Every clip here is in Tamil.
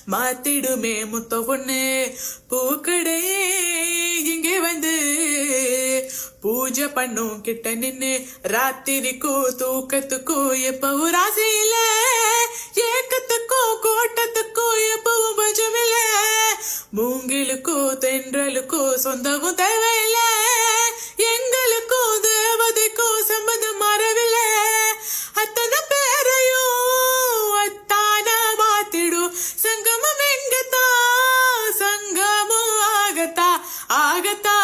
மாத்திடுமே முத்த ஒண்ணு பூக்கடையே இங்கே வந்து பூஜை பண்ணும் கிட்ட நின்னு ராத்திரிக்கும் தூக்கத்துக்கும் எப்பவும் ராசி இல்ல ஏக்கத்துக்கும் கோட்டத்துக்கும் எப்பவும் பஞ்சம் இல்ல மூங்கிலுக்கும் தென்றலுக்கும் சொந்தமும் தேவையில்லை எங்களுக்கும் தேவதைக்கும் சம்பந்தம் மாறவில்லை அத்தனை பேரையும் அத்தான மாத்திடும் சங்கமம் எங்கத்தா சங்கமும் ஆகத்தா ஆகத்தா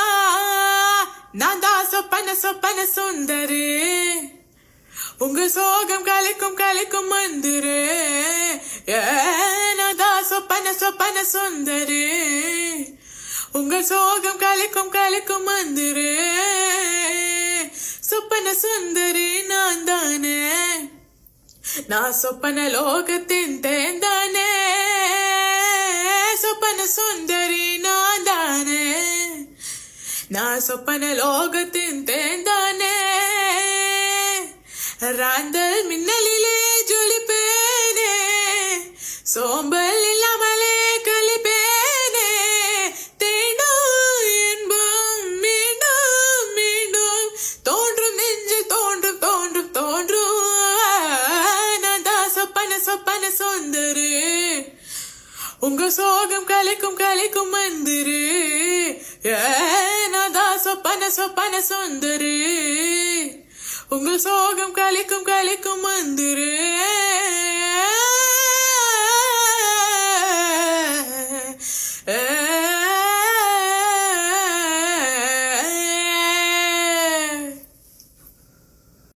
நான் தான் சொப்பன சுந்தரி உங்க சோகம் கலைக்கும் கலைக்கும் மந்திரு நான் தான் சொப்பன சுந்தரி உங்க சோகம் கலைக்கும் கலைக்கும் மந்திரு சொப்பன சுந்தரி நான் தானே நான் சொப்பன லோகத்தின் தேந்தானே சொப்பன சுந்தரி நான் தானே நான் சொப்பன லோகத்தின் தேந்தானே ராந்தல் மின்னலிலே ஜொலிப்பேனே சோம்பல் இல்லாமலே கலிப்பேனே தேடும் இன்பம் மீண்டும் மீண்டும் தோன்றும் நெஞ்சு தோன்றும் தோன்றும் தோன்றும் நான் தான் சொப்பன சுந்தரி உங்க சோகம் கலைக்கும் கலைக்கும் மந்திரு நான் தான் சொப்பன சுந்தரி உங்க சோகம் கலைக்கும் கலைக்கும் மந்திரு